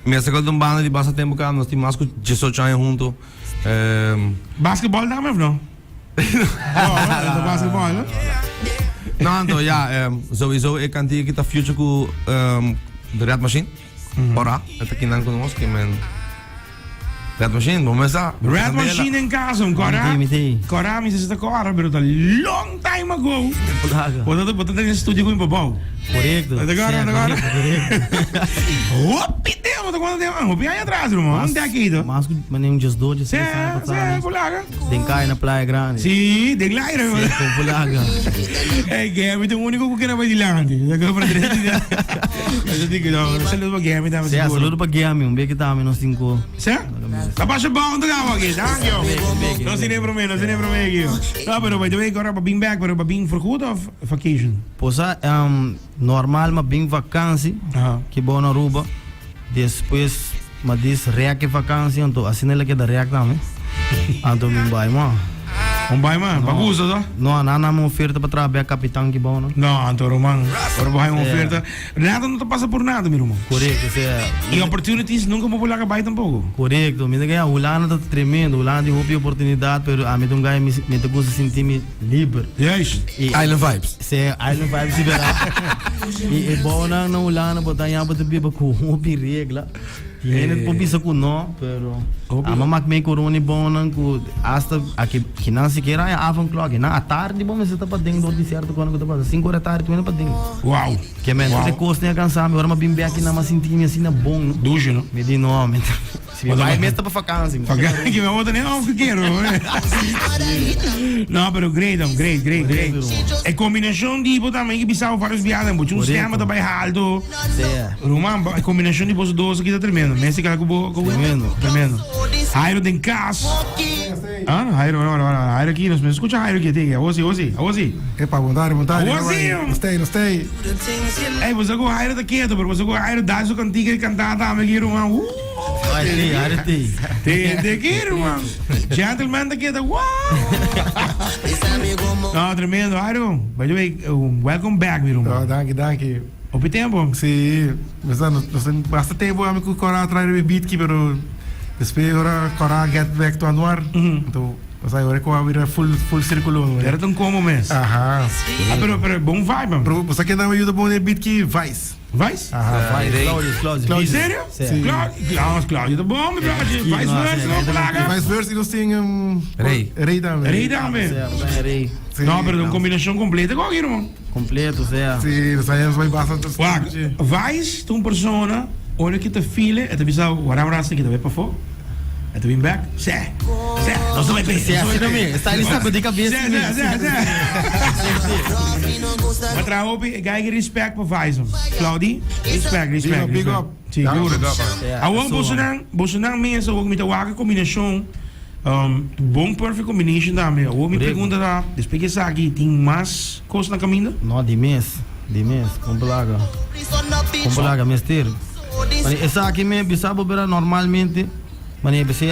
Me hace falta un banda de pasatiempo que nós temos mais que 18 anos juntos. Basketball também, não? Não, basketball, não? Não, então, ja, sowieso, ik kan tegen het future com de Red Machine. Ora, het aqui não conosco, que men. Red Machine, vamos começar. Red Machine em casa, Cora, me está Cora, pero tá long time ago. Bota tem estúdio com o Bobão. Correto. Agora. Opi, temos, quando temos. Opi, aí atrás, irmão. Onde é aqui, então? Mas nem just dois, Sim, Pulaga. Tem cai na Praia Grande. Sim, tem lá, irmão. Sim, Pulaga. É, Gami, tem o único que não vai de lá. Eu para direito. Eu digo, não, saludo para Gami, tá? Sim, saludo para Gami, um beijo também, nós cinco. Sim? Tá baixo bom, tu gava aqui, tá? Não se nem para mim aqui. Não, pero vai ter agora para bem back, para bem for good of vacation? Pois normal, mas bem vacância, que bom na Aruba. Depois, mas diz reaque vacância, então assim ele que dá reaque também. Então me vai, mano. Vai, mano, bagunça, tá? Não, não há uma oferta para trabalhar capitão que bom, não? Não, então, irmão, agora vai uma oferta. Nada não te passa por nada, meu irmão. Correto, e opportunities nunca vou pular baixo tampouco. Correto, me diga, o Holanda está tremendo, o Holanda tem oportunidade, mas a mim não ganha, me gosta de sentir-me livre. Yes. Island Vibes. Sim, Island Vibes, se verá. E é bom na Holanda, botar em aba de beba com uma regra. E ele pode pensar que não, pero a mamãe me corona é bom, hasta que não se queira é avant-clock, na à tarde bom, mas você está para dentro de certo quando está para 5 horas da tarde, tu não para dentro. Uau. Que men, você custa nem cansar, agora mas bem aqui na mas sentir assim na bom, não? Duche, não? Me diz não, men. Se me vai mesmo para vacância. Vacância que me volta nem ao que quero. Não, pero great. É combinação de tipo também que precisava vários viagens, porque um sistema também alto. Román, a combinação de vocês dois aqui está tremendo. Messi que é tremendo. Jairo tem casa. Jairo aqui, nós me escuta Jairo aqui, tem. Ozi. Epa, vontade. Ozi. Não stay. Ei, você com Jairo tá quieto, pero você com Jairo dá sua cantiga de cantar também aqui, Román. Tem aqui, Román. Gentleman tá quieto. Uau. Não, tremendo, Jairo. By the way, welcome back, meu irmão. Danke. Houve tempo? Sim, mas não basta tempo a mim que Cora traz o beat aqui, pero depois agora Cora get back to Anwar. Então, mas agora com a vida full círculo. Era tão como mesmo. Aham. Pero bom vibe, mano. Pero você quer dar uma ajuda bom no beat que Vice? Vice? Aham, Cláudio. Sério? Sim. Cláudio, tá bom, meu brother. Vice-versa, não plaga. Vice-versa e nós temos Rei também. Rei. Não, pero uma combinação completa com aquilo, irmão. Completo, certo. Sim, nós saímos bastante. Vice, tu persona, olha que te file, é te bisa, o abraço que te vai para fora. É te vem back. Sé. Nós vamos pensar. Está ali sabe de cabeça. Mas traopi, gai respect para Vice. Claudi, respect. Big up. Sim, Bolsonaro mesmo, eu me dá uma combinação. Bom perfect combination também. Eu me pergunto lá, depois que essa aqui tem mais coisas na caminho? Não, de mês, compulaga, mestre. Essa aqui me bisabo para normalmente, mas você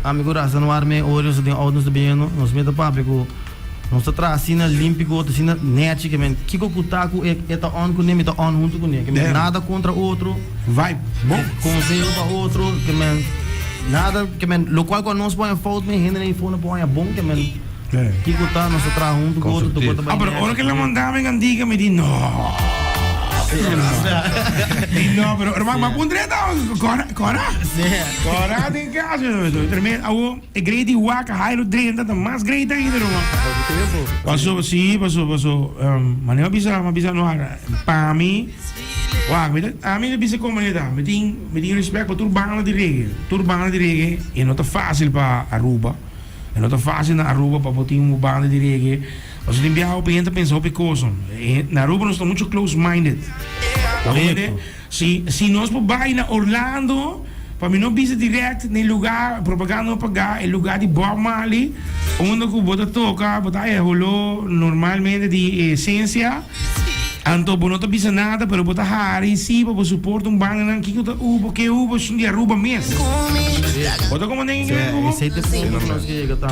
amigo raça no ar me olhos de outros de bem, nós me dá papo, nós tá trazendo limpo, outro assim net que men, que o cutaco é tá on com nem tá on junto com nem, que nada contra outro, vai bom, conselho para outro, que men nada que men, lo qual quando nós põe foto me rende nem fone põe bom que men, que tá nós tá junto com outro, mas agora que ela mandava me diga me diz não. No, pero hermano, ma pondré Cora tem casa, tremendo. É grande waka, Jairo drenda, tá mais grande ainda, irmão. Passou. Mas não bisa no ar. Para mim, a mim não bisa comunidade. Me tem respeito para turbana de reggae. E não tá fácil para Aruba. E não tá fácil na Aruba para botar uma banda de reggae. Você tem que pensar op coisa. Na Aruba nós estamos muito close-minded. Se nós vamos na Orlando, para mim não bisa direto no lugar, propaganda não pagar, é lugar de Bob Marley, onde o bota toca, bota rolou normalmente de essência. Então, não está bisa nada, mas bota Harry, sim, para suportar banda, não que Ubo, são de Aruba mesmo. Bota como nem que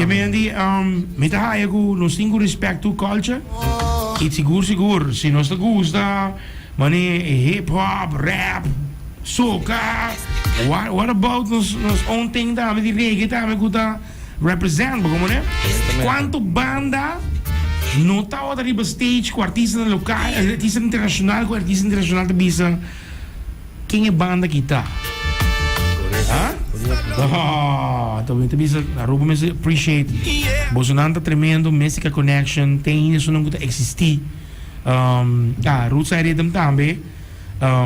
me andi, me tá aí com nós temos respeito à cultura e seguro, se nós te gusta, mas hip hop, rap, So, what about nos ontem também de reggae também que tá represent, como né? Quanto banda não tá outra riba stage com artista local, artista internacional, com artista internacional também quem é banda que tá? Também a roupa me appreciate. Bolsonaro tá tremendo, Mexica Connection, tem isso não que existir. Roots I Rhythm também.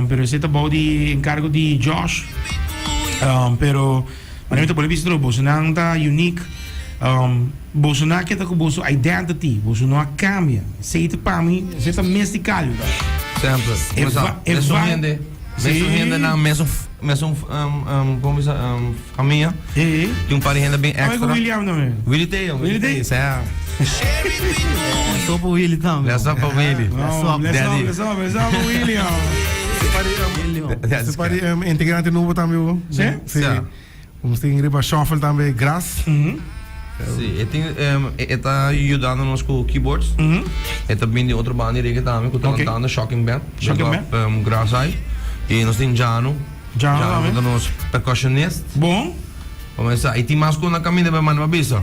Pero esse tá bom de encargo de Josh. Pero manamente pode visto Bolsonaro tá unique. Bolsonaro que tá com bolso identity, Bolsonaro cambia. Sei para mim, sei tá mestical. Sempre. Mesmo renda na mesmo como isso caminha. Tem par de renda bem extra. Como William também. Willie tem. Isso é. Só pro Willie também. É só para Willie. Let's up, William. Esse pare integrante novo também. Sim? Vamos ter que shuffle também, Grass. Sim, está ajudando-nos com keyboards. Está vindo de outra banda que também, que está cantando Shocking Band. Grass aí. E nós temos Jano também. Nós percussionista. Bom. Vamos lá. E tem mais coisa na caminho para mandar bisa.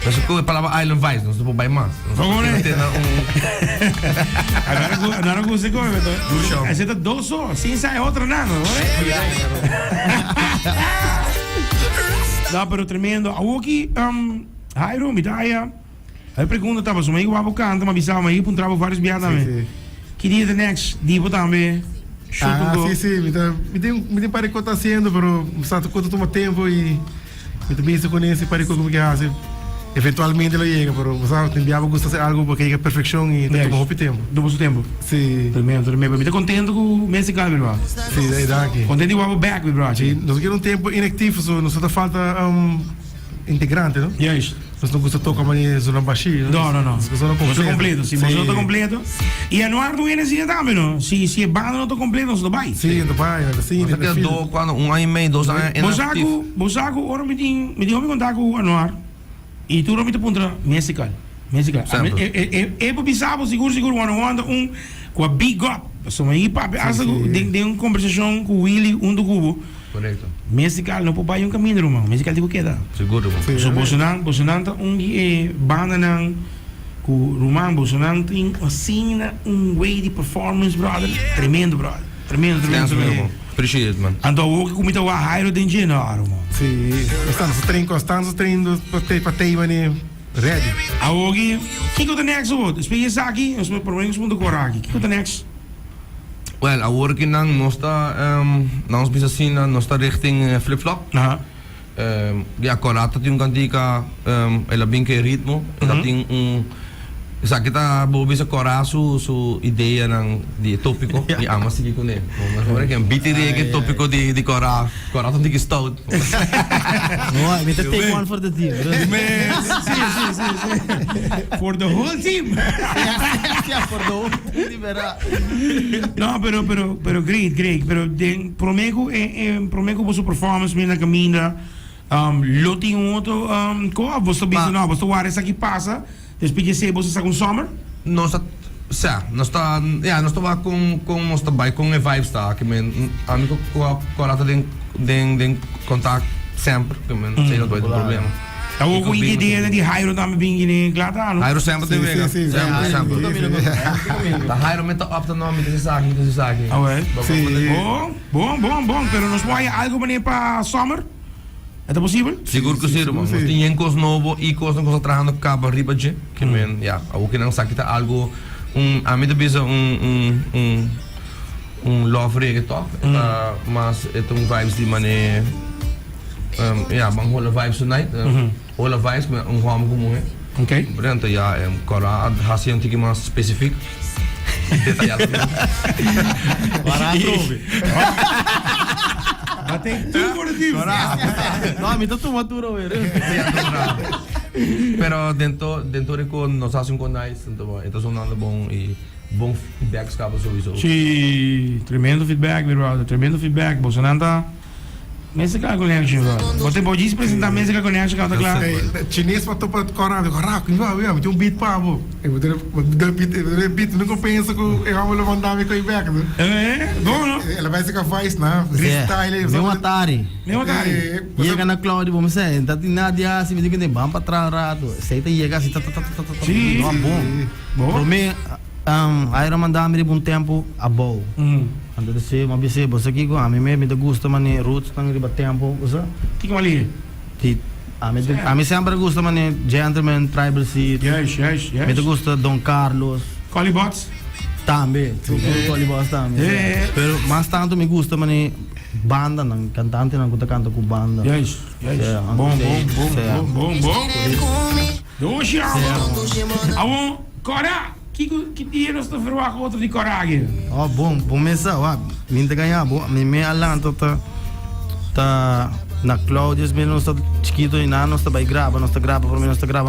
Mas que a palavra Island Vibes, nós não podemos mais. Vamos né? Agora não consigo ver. Essa é dois só, sem sair outra não, não pero tremendo. Aqui, Jairo, Midaya. A pergunta estava, se eu vou cantar, mas bisava, mas eu encontrava vários viados também. Que dia the next? Divo também. Sim. Me tem para que está sendo, pero sabe quanto toma tempo e me também se conhece para como que hace. Eventualmente lo chega, pero sabe, tem viabo gosta de algo porque é perfeição e tem como pouco tempo. Do seu tempo. Sim. Tremendo. Me está contento com o Mexican, bro. Sim, daí daqui. Contente com o back, bro. Sim, nós queremos tempo inativo, so nós só falta integrante, não? Yes. Nós não gosta de tocar mais zona baixinha. Não. Nós não completo. Sim, nós não está completo. E a Noir não é assim também, não? Se a banda não está completa, nós não vai. Sim, não vai. Sim, quando ano e meio, 2 anos inativo. Bosaco, ora me diga contar com a Noir. E tu não me aponta Mexican. É para pensar, seguro, one com a Big Up. Só aí para tem uma conversação com o Willie, do Cubo. Correto. Mexican não pode ir caminho, irmão. Mexican digo que dá. Seguro, irmão. So Bolsonaro tá banda não com o Roman Bolsonaro tem assim way de performance, brother. Tremendo, brother. Tremendo. Appreciate it, man. Então o que comita o Jairo tem dinheiro, irmão. Sim. Estamos treinando para ter ready. Aogi, que é o next woord? Speel aqui, nós promovemos muito coragem. Que é o next? Well, agora que não está, não se assim, não está richting flip-flop. Ja, Corata tem cantica, ela bem que ritmo, ela tem sa kita bisa Cora su ideia di tópico e ama seguir com ele. Mas agora que beat ideia que tópico de Cora tem que stout. No, we take one for the team. Sim. For the whole team. Yeah, for the whole team. No, pero great. Pero promeco por su performance na caminha. Lo tinha outro você bisa não, você guarda isso aqui passa. Depois se você está com summer? Não está com a vibe está que amigo Corata tem contato sempre que não sei não tem problema. Então o ideia de Jairo também vem claro. Jairo sempre tem vega. Sempre. Da Jairo me tá opta nome desse saque. Ah ouais. Bom, pero nos vai algo para summer? É possível? Seguro que sim, irmão. Nós tínhamos coisas novas e coisas que nós trabalhando com a riba de que o que não sabe que tá algo a mim também love reggaeton, mas é vibes de maneira bang whole vibes tonight, whole vibes com home como é. Ok. Portanto, Cora hace tique mais específico. Detalhado. Para prove. Tem tudo por aqui. No, me tô maturo, velho. Pero dentro de que nós hacemos com nós, então sonando bom e bom feedback escapa sowieso. Sim, tremendo feedback, meu brother. Tremendo feedback. Bolsonaro tá Musical Connection, você pode apresentar Musical Connection, que está claro. Chinês para topar corado, caraca, eu tenho um beat para abo. Eu vou beat, não compensa com eu vou levantar me com o back. Bom, não? Ela vai ser capaz, né? Freestyle. Meu Atari. Chega na Cláudio, vamos dizer, não tem nada assim, me diga nem vamos para trás rato. Sei que chega assim, Sim. Não é bom. Para mim, aí eu mandava-me um tempo a boa. Ando de uma vez você aqui com a mim me gusta mane roots tang riba tempo usa Que ali? a mim sempre gusta mane Gentleman Tribal Seed Yes. me gusta Don Carlos Colibots? também Colibots também pero mais tanto me gusta mane banda não cantante não que canta com banda Yes. Bom. Doxa. Awon Cora. Que dia nós estamos a outro de coragem? Oh, bom mesmo, minta ganhar, bom, me alanto tá na Claudius, me nós tá chiquito e nós tá vai grava, nós tá grava,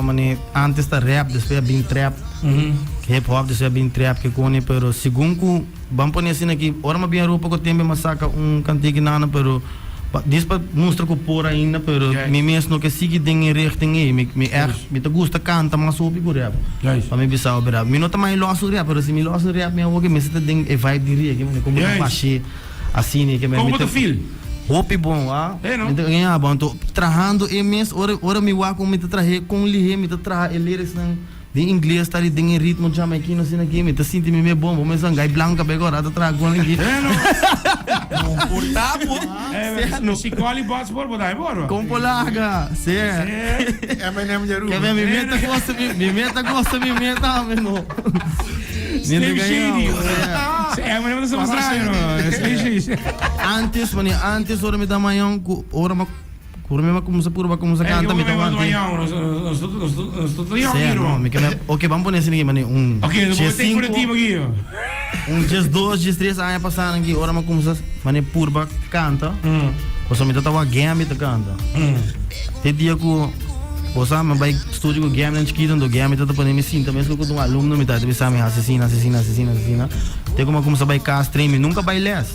mas antes tá rap, depois bem trap, hip hop, depois bem trap que cone, pero segundo vamos pôr assim aqui, ora mas bem roupa que tempo mas saca cantigo nana, pero diz para mostrar que por ainda, pero me mesmo que sigue em richting aí, me te gusta canta mas soube com rap. Para me bisau rap. Me não também losso rap, pero se me losso rap, me ouve me se tem e vibe diria que me como baixi assim que me como tu feel? Hope bom, me ganha bom, tô trabalhando e mesmo ora me wa com me te trazer com lihe, me te trazer lyrics não de inglês tá ali em ritmo jamaicano assim aqui, me te sinto me bom, vou me sangai blanca agora tá tragando aqui. Portátil? Se colhe bots por botar embora. Com larga, sim. É meu nome de Quer ver, me meta, menino. Slim Shady. É, mas não somos estranhos, Slim Shady. Antes, ora me dá manhã, ora me como se canta, me dá manhã. Ok, vamos pôr assim aqui, Ok, vamos ter curativo aqui. Dias 2, dias 3 anos passando aqui, ora me como se purba canta. Ou só me dá uma game te canta. Tem dia que você vai estúdio com game não chiquito, do game tá para me sinta, mesmo que um aluno me tá de pensar me assassina. Tem como se vai cá stream, nunca vai ler.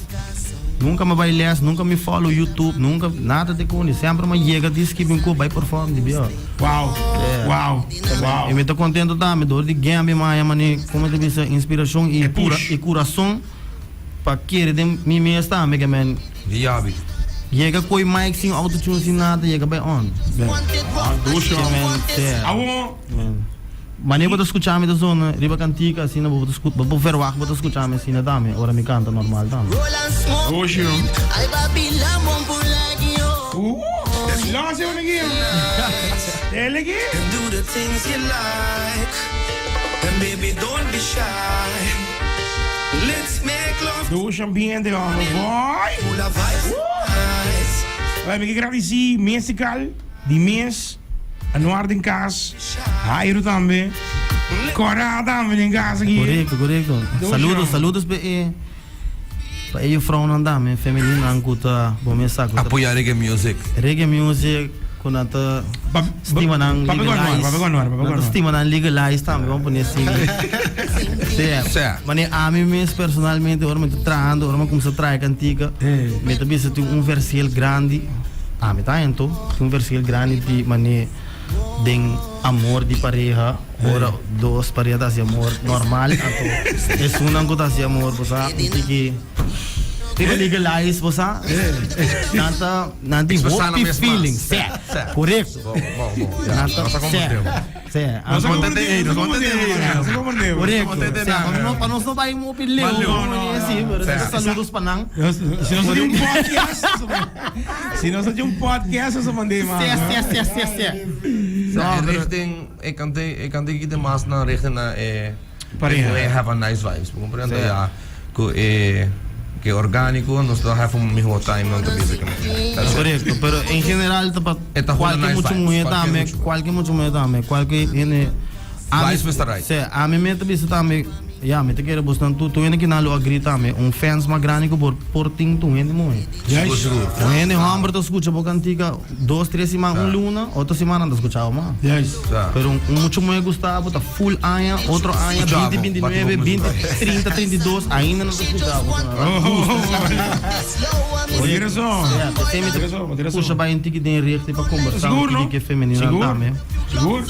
Nunca me vai ler, nunca me follow YouTube, nunca nada de com isso. Sempre me chega diz que vem com vai perform de bio. Uau. Eu me tô contente também, dor de game mas como te disse, inspiração e coração para querer de mim mesmo também que man. Diabi. Chega com mic sem autotune sem nada, chega bem on. Doxa. Mas nem vou escutar da zona, riba cantica assim, não vou escutar, vou ver o ar, vou escutar assim na dame, ora me canta normal também. Doxa. Lance o neguinho. Ele aqui. Do the things you like, and baby don't be shy. Let's make love. Doxa ambiente, vai. Full of vibes. Vai me agradecer, musical, de mês. Anuar em casa, Jairo também, Cora também em casa aqui. Correto. Saludos para ele frau não dá, feminino anguta, bom mensagem. Apoiar reggae music, quando ata estima não legalize, estima não legalize também, vamos pôr assim. Certo. Mas a mim mesmo personalmente, agora me tô trabalhando, agora me começo a trazer cantiga, me tô vendo tem versículo grande, me tá então, tem versículo grande de maneira den amor de pareja, ora dos parejas de amor normal, é uma coisa de amor, você que tipo legalize, você nanta happy feeling, certo? Correto? Bom. Nós compreendemos. Correto. Para nós não vai um opinião, saludos para nós. Se nós temos podcast, eu só mandei mais. Richting, ik kan dit mas na richting na have a nice vibes. Compreendo ya que orgánico nos da have un mismo time não tá busy correto, pero em geral qualquer muito mulher também, qualquer vibes Mr. Right. A mim me também também, me te quero buscar tu ainda que não agree também, fans mais grande que por ting tu ainda muito. Ainda hambre tu escuta boca antiga 2-3 semanas luna, outra semana não escuchava mais. Pero muito mulher gostava, tá full año, outro año 20, 29, 20, 30, 32, ainda não escutava. Tira só. Tira só. Puxa bem um ticket de rico para conversar. Seguro, não? Que é feminino também. Seguro?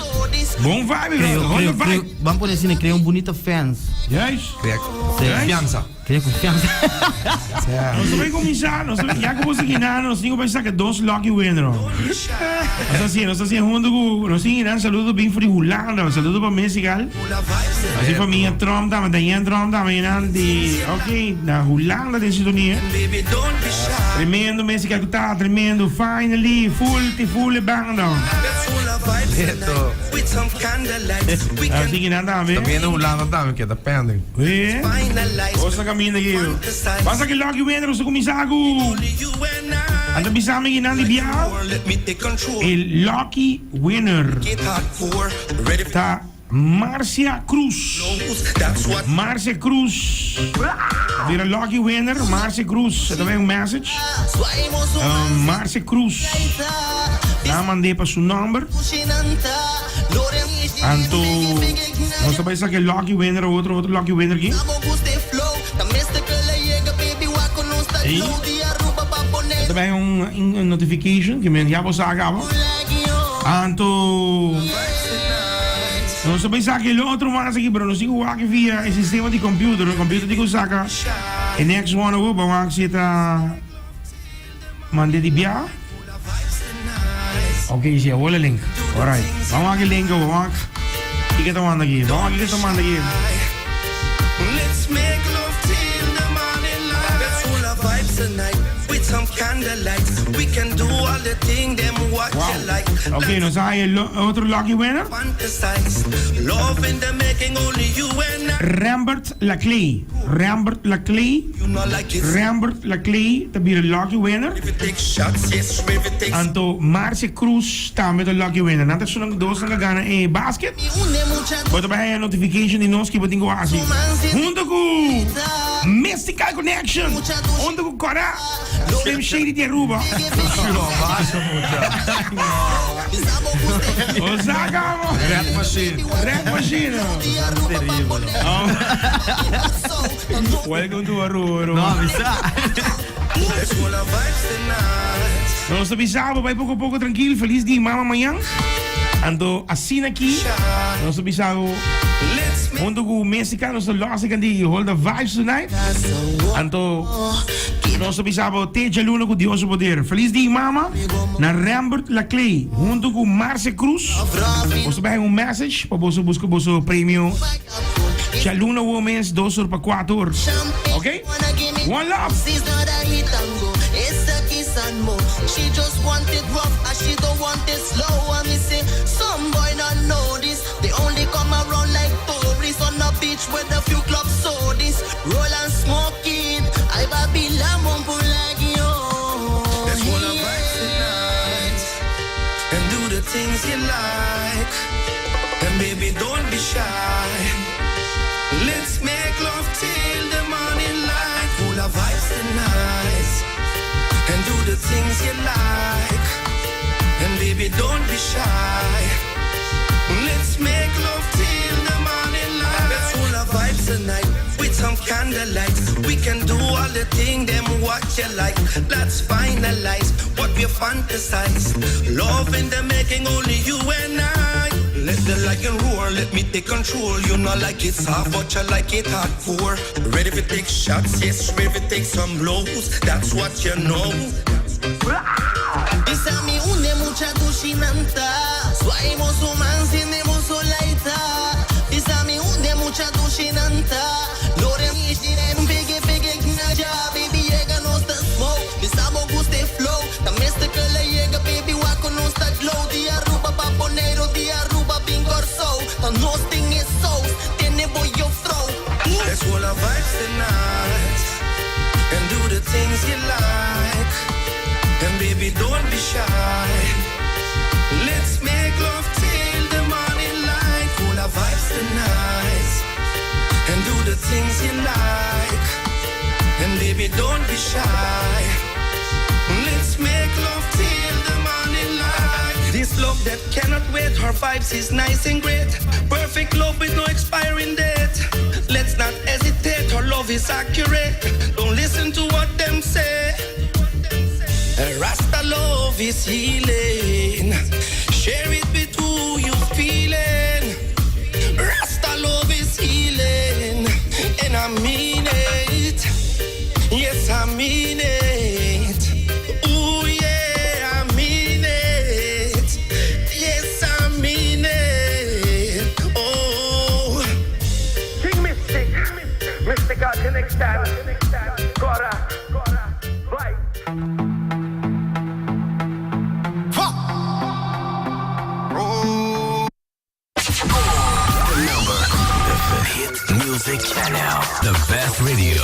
Bom vibe, Vamos por assim, criar bonita fans. Yes? Crea confiança. Cria confiança. Nós também começar, já que você guinar, nós temos que pensar que 2 lucky winners. Nós assim, junto com, nós temos saludo bem para Holanda, saludo para México. Assim para minha Trump, também tem Trump, também, de, ok, na Holanda tem sintonia. Tremendo México que tá, tremendo, finally, full bang down. Eto. Assim que nada também. Também no Holanda também, que é da pending. Ué, ouça caminho aqui. Basta que lucky winner, você começar com... Anda bisa may ginang libya? El lucky winner. Ta Marcia Cruz. Marcia Cruz. Weer een lucky winner. Marcia Cruz. Ito ba yung message? Marcia Cruz. Namande pa su number. Anto, no sabay sa que lucky winner o otro lucky winner aquí. Hey. Ito ba yung notification? Que me enviaba sa agaba. Anto, no sabay sa que lo otro más aquí, pero no sigo aquí via el sistema de computer. El computer di ko saka. El next one ako, bawang sita mande di biya. Okay, siya, wala link. Alright. Bawang ki link ko, bawang. Ikita man lagi. Bawang ikita man lagi. Let's make love till the morning light. That's all our vibes tonight. With some candlelight, we can do all the things them what you like. Okay, no sa otro lucky winner. Fantasize, love in the making, only you and I. Rambert Laclay. Rambert Laclay. You know like it. Rambert Laclay, to be a lucky winner. If it takes shots, yes, if it takes. Anto Marcia Cruz, tama ito lucky winner. Nanta sunang dos na gana basket. Bato ba yung notification ni Noski bating ko kasi. Junto ko Mystical Connection. Junto ko Cora. Slim Shady de Aruba. Osaka mo. Red Machine. Red Machine. Welcome to Aruba. No, bisa. Let's all our vibes tonight. Nos avisamos, vai pouco a pouco tranquilo. Feliz dia, mama, amanhã. Ando assim aqui. Nos avisamos. Junto com o mexicano, so lost again the hold the vibes tonight. Anto, nós avisamos Teja Luna com Dios poder. Feliz dia, mama. Na Rambert Laclay, junto com Marcia Cruz. Você vai um message para você buscar o prêmio. Já Luna Women's 2 para 4 horas. Ok? One love. And more. She just want it rough and she don't want it slow. And me say, some boy not know this. They only come around like tourists on the beach with a few clubs so this. Roll and smoke it. I baby lamon pull like yo. Let's hold our vibes tonight and do the things you like. And baby, don't be shy. Let's make love till the morning light. Hold our vibes tonight and do the things you like. And baby, don't be shy. Let's make love till the morning light. Let's hold our vibes tonight with some candlelight. We can do all the things them what you like. Let's finalize what we fantasize. Love in the making, only you and I. Let the lion roar, let me take control. You know like it's soft, but you like it hardcore. Ready to take shots, yes, ready to take some blows. That's what you know. Esa mi une mucha dushinanta. Swaimo su man sinemo su laita. Esa mi une mucha dushinanta. Lore mi shinen biggie gnaja. Baby llega no sta smoke. Misamo guste flow. Tameste que le llega baby wako no sta glow. Di Aruba paponero, di Aruba bingorso. The nose thing is so. Tiene boy your throat. Let's hold our vibes tonight and do the things you like. And baby, don't be shy. Let's make love till the morning light. Hold our vibes tonight and do the things you like. And baby, don't be shy. Let's make love till the morning light. This love that cannot wait, her vibes is nice and great. Perfect love with no expiring date. Let's not hesitate, her love is accurate. Don't listen to what them say. Rasta love is healing. Share it with who you feeling. Rasta love is healing. And I mean it. Yes, I mean it. Ooh, yeah, I mean it. Yes, I mean it. Oh. King Mystic. Mystical Connection. Cora. Right. Music Channel, the best radio.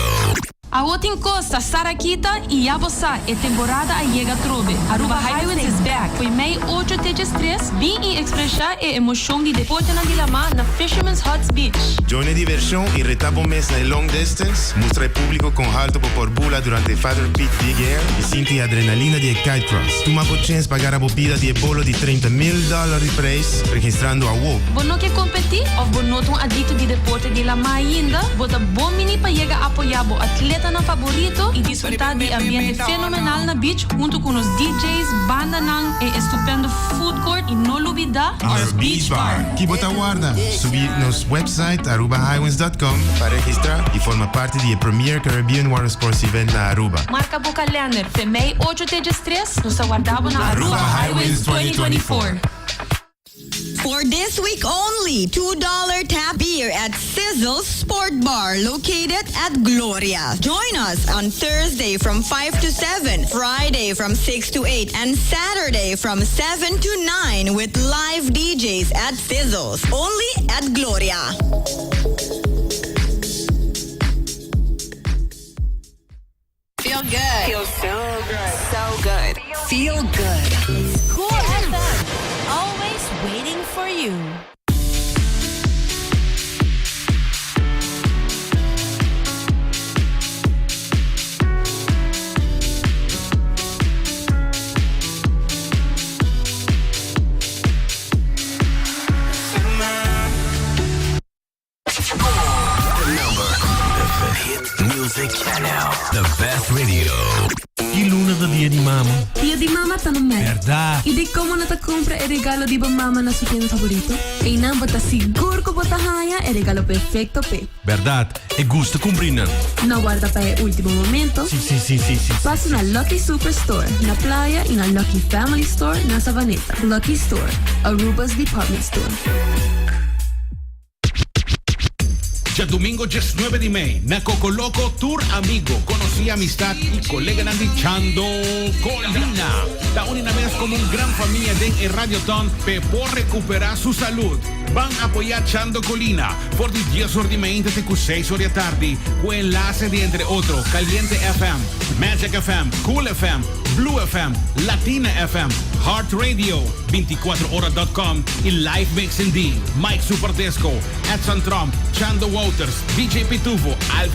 A outra encosta, Sarakita e Yabosa, é temporada a Yega Trobe. Aruba Highways is back. Foi mei 8 tejas 3, vim e expressar a emoção de deporte na Dilama na Fisherman's Huts Beach. Join a diversión y retapa un mes en long distance. Mostra al público con alto por bula durante Father Peak Big Air y sinti adrenalina de kite cross. Tu ma chance pagar a bobida de bolo de $30,000 de prijs registrando a WOP. Bono que competir of bono um adito de deporte de la ainda, bota bom mini para llegar a apoiar o atleta na favorito e disfrutar de ambiente fenomenal na beach junto com os DJs, banda nang e estupendo food court e no olvidar Our Beach Bar. Kibota guarda. Subir nos website arubahighways.com para registrar e forma parte do Premier Caribbean Water Sports Event na Aruba. Marca boca calendar, femei 8 tejas 3, nos aguardamos na Aruba Highways 2024. For this week only, $2 tap beer at Sizzle's Sport Bar located at Gloria. Join us on Thursday from 5 to 7, Friday from 6 to 8, and Saturday from 7 to 9 with live DJs at Sizzle's, only at Gloria. Feel good. Feel so good. So good. Feel good. Cool FM. Always waiting for you. Music Channel, the best radio. Que luna do dia de mama. Dia de mama tá no mês. Verdade. E de como não te compra o regalo de mama na sua tienda favorito? E não bota seguro que bota raia é regalo perfeito pe. Verdade. E gusta cumprindo. Não guarda para o último momento. Sim. Passa na Lucky Superstore, na playa e na Lucky Family Store, na Savaneta. Lucky Store, Aruba's Department Store. Ya domingo 19 de mayo, na Cocoloco Tour Amigo, conocí amistad y colega Nandi Chando Colina. Da una vez como un gran familia de Radioton por recuperar su salud. Van a apoyar Chando Colina por 10 horas de mañana hasta 6 horas de tarde, con enlace de entre otros Caliente FM, Magic FM, Cool FM, Blue FM, Latina FM, Heart Radio, 24horas.com y Live Mix D, Mike Superdisco, Edson Trump, Chando Waters, DJ Pitufo, Alvin